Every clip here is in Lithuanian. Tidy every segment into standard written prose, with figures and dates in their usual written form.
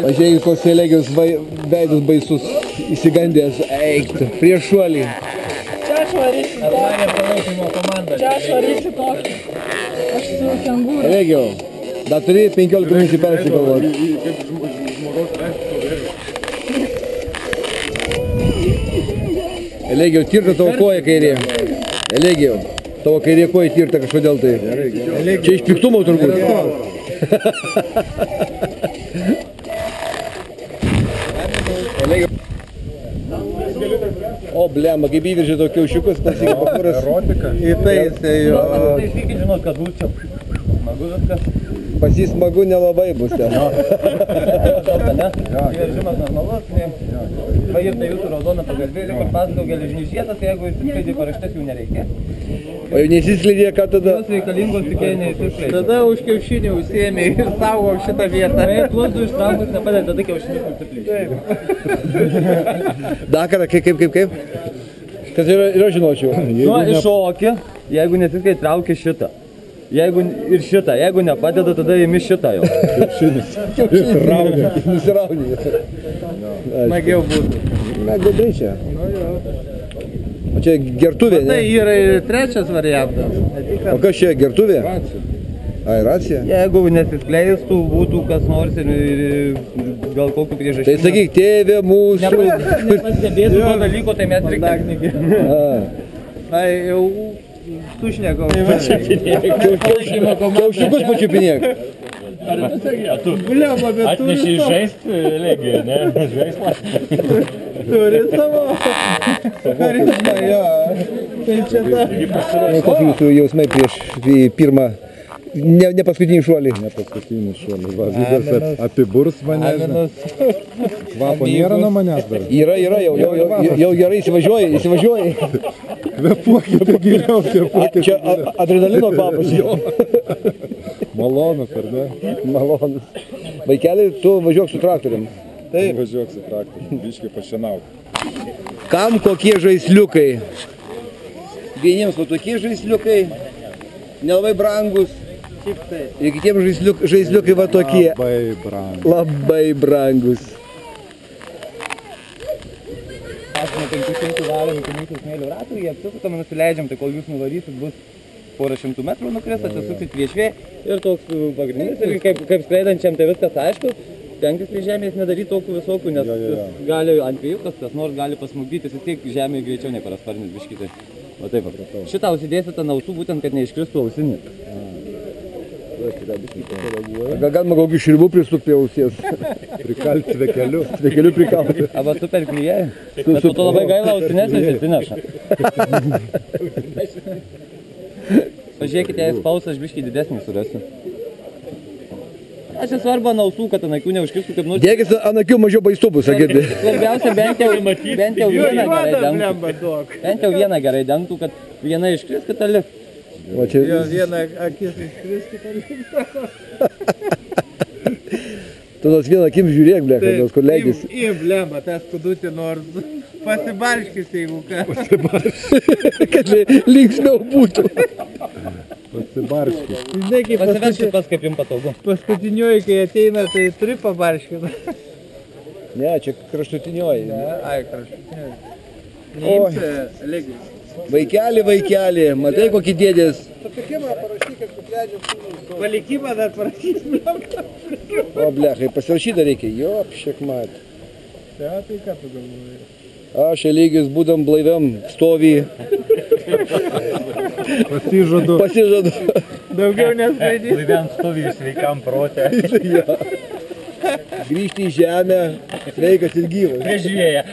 Pažiūrėjau, koks Elegijos veidas baisus įsigandęs. Eik, prieš šuolį. Čia aš varysiu tokį. Čia aš varysiu tokį. Aš su kengūru. Elegijau, dar turi 15 minučių persigalvoti. Elegijau, tirta tavo koja kairė. Elegijau, tavo kairė koja tirta kažkodėl tai. Čia iš piktumo turbūt. O, blema, kaip įviržė to kiaušiukus, pasikė pakuras. Į tai jisai jo. Taisykit, žinot, kad bus čia smagu viskas. Pas jį smagu nelabai bus ten. Ir žinot, normalus, pairta jūsų raudoną pagalbėlį, kur pasakau geležinis žiedas, jeigu įsiskleidė paraštės jų nereikia. O jau nesiskleidė, ką tada? Jos reikalingos tik neįsiskleidė. Tada už kiaušinį užsiėmė ir saugau šitą vietą. Tuos du ištraukus nepadeda, tada kiaušinis nusiplėšė. Dakarą, kaip? Kas yra žinočiau? Nu, iššokė, jeigu nesiskleidė, traukia šitą. Jeigu ir šitą, jeigu nepadeda, tada įmi šitą jau. Kiaušinis. Nusiraudė. Smagiau būtų. Na, gudrai čia. O čia gertuvė, Tai ne? yra ir trečias variantas. O kas čia, gertuvė? Ai, racija? Jeigu nesiskleistų, būtų kas nors ir gal kokiu priežasčiu. Tai sakyk, tėvė mūsų. Nepastebėtų to dalyko, tai mes reikia. Ai, jau sušnekau. Kiaušiukus pačiupinėk. Bliamba, bet Atnešiai žaisti Legiją, ne? Žaislą. turi savo charizmą, jo. Tai čia ta. Kokie jūsų jausmai prieš pirmą, ne paskutinį šuolį? Ne paskutinį šuolį. Va, Vydas apiburs mane. Kvapo nėra nuo manęs dar. Yra, jau gerai įsivažiuoji. Kvepuokite giliau, kvepuokite. Čia adrenalino kvapas. Malonus, ar ne? Malonus. Vaikeli, tu važiuok su traktorium. Taip. Važiuok su traktorium, biškai pašienauk. Kam kokie žaisliukai? Vieniems va tokie žaisliukai, nelabai brangus. Ir kitiems žaisliukai va tokie. Labai brangus. Labai brangus. Aš nuo 500 varom iki mūsų smėlio ratų, jie apsisukam, nusileidžiam, tai kol jūs nuvarysit, bus porą šimtų metrų nukris, atsisuksit prieš vėją ir toks pagrindinis. Ir kaip skraidančiam, tai viskas aišku, tenkis prie žemės nedaryti tokių visokių, nes gali ant vėjukas, kas nors gali pasmugdytis, vis tiek žemėje greičiau nei parasparnis biškitai. O taip, šitą užsidėsit ant ausų, būtent, kad neiškristų ausinį. Galima kokių širvų prisukti prie ausies. Prikalti svekeliu. Svekeliu prikalti. Arba super klyjai. Bet po to labai gaila ausinės nesineša. Pažiūrėkite, jei spaus, aš biškį didesnį surasiu. Aš nesvarbu ant ausų, kad ant akių neužkristų kaip nors. Dėkis ant akių mažiau baistų bus, sakyti. Svarbiausia bent jau vieną gerai dengtų. Bent jau vieną gerai dengtų, kad viena iškris, kita liks. O čia... Jo, viena akis iškris, kita liks. Tu tas vieną akim žiūrėk, bleka, tos kur leidys. Į blemba, tas skudutį nors pasibarškis, jeigu ką. Kad linksmiau būtų. Pasibarškis. Žinai, kaip Pasiverskit pas, kaip jums patogu. paskutinioji, kai ateina, tai turi pabarškit. Ne, čia kraštutinioji. Ai, kraštutinioji. Neimsi, Legijus. Vaikeli, matai kokį dėdės. Palikimą dar parašys, blemba. O, blechai, pasirašyta reikia. Jo, šekmat. Tai ką tu galvoji? Aš Eligijus, būdam blaiviam, stovį. Pasižadu. Daugiau neskraidys. Laiviam stovi sveikam protė. Grįžti į žemę, sveikas ir gyvas. Prieš vėją.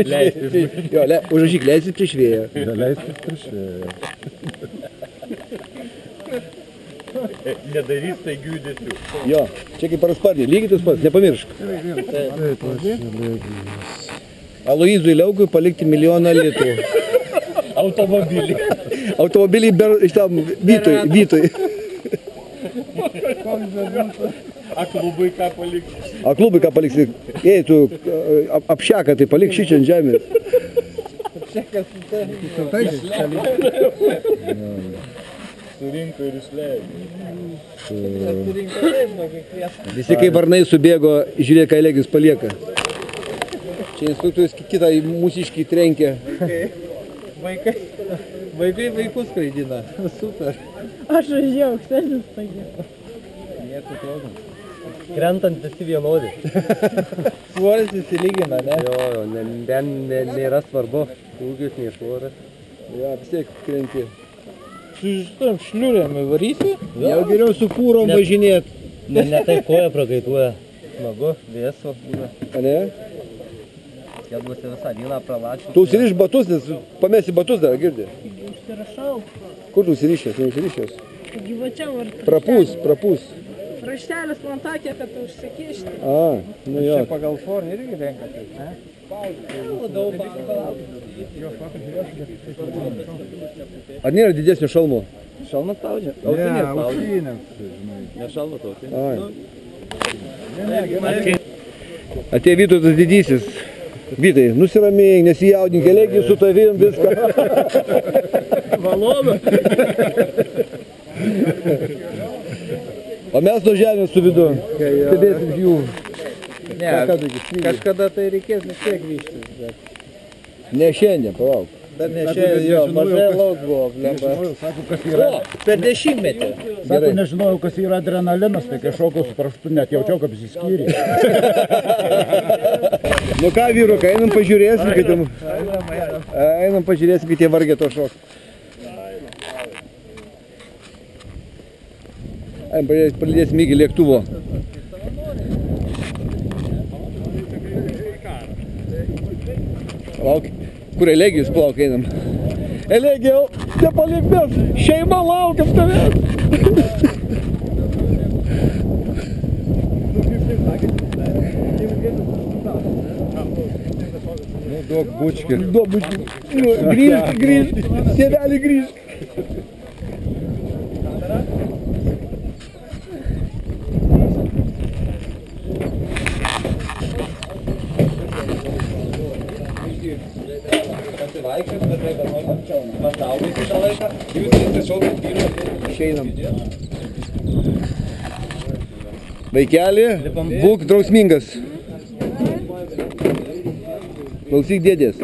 Leistis. Jo, užrašyk, leisis prieš vėją. Leistis prieš vėją. Nedarys staigių judesių. Jo, čia kaip parasparnį, lygiai tas pats, nepamiršk. Aloyzui Liaukui palikti 1 milijoną litų. Automobilį iš tam Vytui. Aklubai ką paliksi. Aklubai ką paliksi? Ei, tu apšeką, tai palik šičia ant žemės. Surinko ir išleido. Visi kaip varnai subėgo, žiūrėk, ką Elegijus palieka. Čia instruktorius kitą į mūsiškį trenkia. Vaikai vaikus skraidina. Super. Aš važiavau, senis taigi. Nieko tokio. Krentant visi vienodi. Svoris įsilygina, ne? Jo, nėra svarbu. Ūgis, nei svoris. Ja, vis tiek krenti. Su šitam šliurėm varysi? Jau geriau su fūrom važinėt. Ne taip koja prakaituoja. Smagu, vėsu. A ne? Skelbusi visą dieną pralačiu. Tu užsiriš batus, nes pamesi batus dar, girdi. Užsirašau. Kur tu užsirišęs, neužsirišęs? Gyvačiau ar Prapūs. raštelis man sakė, kad užsikišti. A, nu jo. Čia pagal formą irgi renka taip, ne? Ar nėra didesnio šalmo? Šalmas spaudžia? Ausinės, žinai. Ne šalmas ausinės. Ai. Atėjo Vytautas didysis. Vytai, nusiramėk, nesijaudink, Elegijus su tavim viską. Malonu. O mes nuo žemės su vidu. Stebėsim jų. Ne, kažkada tai reikės vis tiek grįžti. Ne šiandien, palauk. Dar ne šiandien, jo, mažai lauk buvo. Sako, kas yra. Per dešimtmetį. Sako, nežinojau, kas yra adrenalinas, tai kai šokau su parašutu, net jaučiau, kaip įsiskyrė. Nu ką, vyrukai, einam pažiūrėsim, kad tie vargė to šok. Palydėsim iki lėktuvo. Lauk, kur Elegijus plauk einam? Elegijau, nepalik mes, šeima laukiam tavęs. Nu, duok bučkį. Grįžk, tėvelį grįžk. Išeinam. Vaikeli, būk drausmingas. Klausyk dėdės.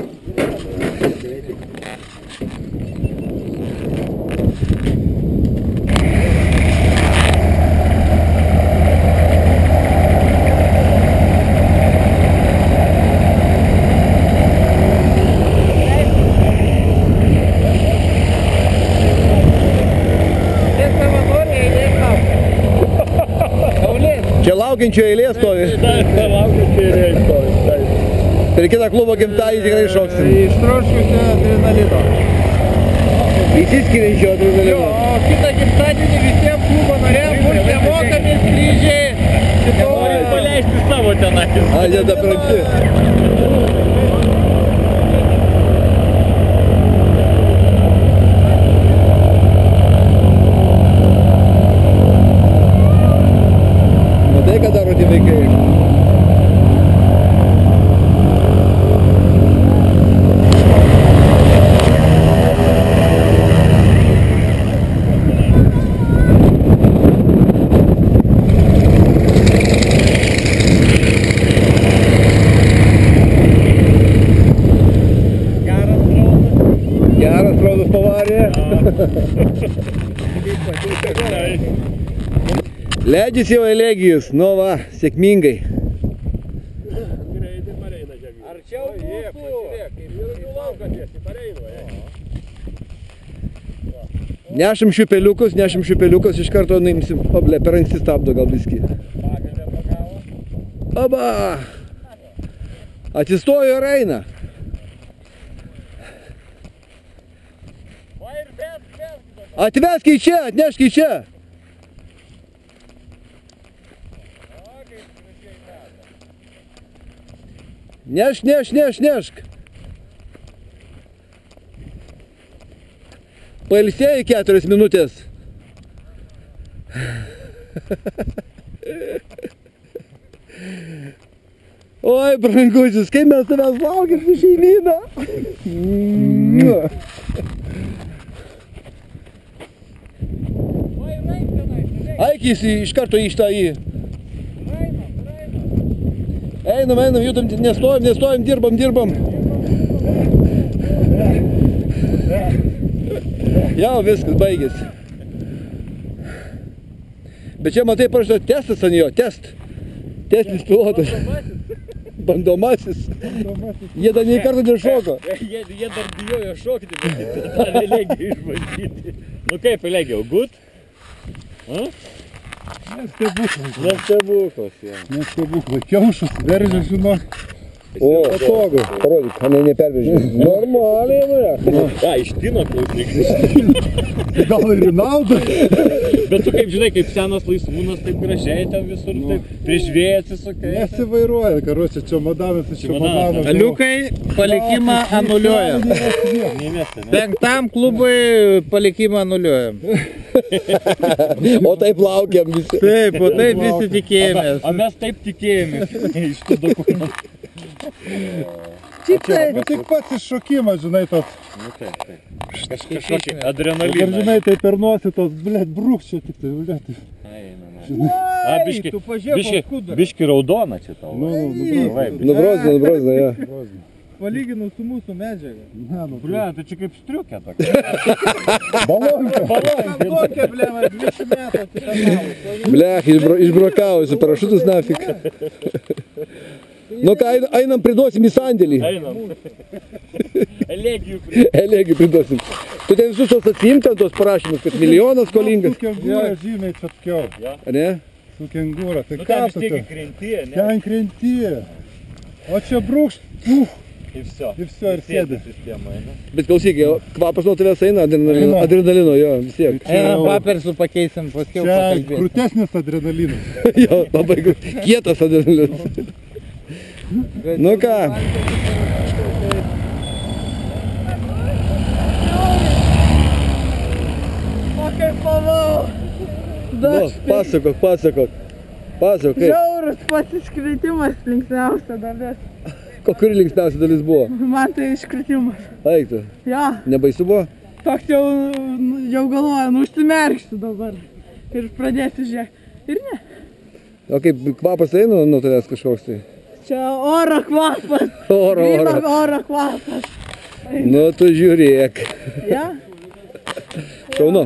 Čia laukiančio eilė stovi. Per kitą klubo gimtąjį tikrai šoksim. Ištroškusio adrenalino. Įsiskiriančio adrenalino. O kitą gimtadienį visiems klubo norėjom bus nemokami skrydžiai. Norim paleisti savo tenai. A, jie da prankti. Matai, ką daro tie vaikai? Geras raudas pavarė. Leidžiasi jau Elegijus, nu va, sėkmingai. Arčiau mūsų. Nešim šiupeliukus, iš karto nuimsim. Oble, per anksti stabdo gal viskį. Oba! Atsistojo ir eina. Atvesk į čia, atnešk į čia. Nešk. Pailsėjai 4 minutės. Oi, brangusis, kaip mes tavęs laukiam su šeimyna. Aikis iš karto iš tą į. Einam, judam, nestojam, dirbam. Jau viskas baigėsi. Bet čia matai parašyta testas ant jo, testinis pilotas. Bandomasis. Jie dar nei kartą nešoko. Jie dar bijojo šokti, bet tą Elegijų išbandyti. Nu kaip Elegijau, gut? Nestebuklas, jie. Nestebuklas, kiaušas, veržė, žinok. O, patogu. Parodyk, ką nepervežė. Normaliai, man. Ištino klausnik. Gal ir naudą. Bet tu kaip žinai, kaip senas laisvūnas, taip gražiai ten visur, taip prieš vėją atsisukai. Nesivairuoja, karočią, čemodanas. Aliukai palikimą anuliuojam. 5 klubui palikimą anuliuojam. O taip laukiam visi. Taip, o taip visi tikėjomės. O mes taip tikėjomės iš tų dokumentų. Bet tik pats iššokimas, žinai, tos. Nu taip. Kažkokį Ir adrenaliną. žinai, tai per nosį tos, brūkščia tik tai, blėt. Biški raudona čia tau. Nubrozdina, ja. Palyginus su mūsų medžiaga. Blia, tai čia kaip striukė tokia. Tokia, blema, 20 metų atsikanavus. Blech, išbrokausi parašutus nafik. Nu ką, einam priduosim į sandėlį. Einam. Elegijų priduosim. Tu ten visus tos atsiimti ant tos parašymus, kad milijonas skolingas. Su kengūra žymiai čatkiau. Ne? Su kengūra. Tai Nu ką ten vis tu tiek čia? krenti, ne? Ten krenti. O čia brūkšt. Ir viso. Ir sėdi. Sistema, ne? Bet klausyk, kvapas nuo tavęs eina adrenalino, jo, vis tiek. Einam papersų pakeisim, paskiau Čia pakalbėsim. krūtesnis adrenalinas. Jo, labai kietas adrenalinas. Nu ką? O kaip pavau. Nu, pasakok. Pasakok, kaip? Žiaurus pasiškritimas linksmiausia dalis. Kuri linksmiausia dalis buvo? Man tai iškritimas. Eik tu, Ja, nebaisu buvo? toks jau galvoju, užsimerksiu dabar. Ir pradėsiu žiūrėti. Ir ne. O kaip kvapas eina nuo tavęs kažkoks tai? Čia oro kvapas. Oro. Oro kvapas. Nu tu žiūrėk. Ja? Šaunu.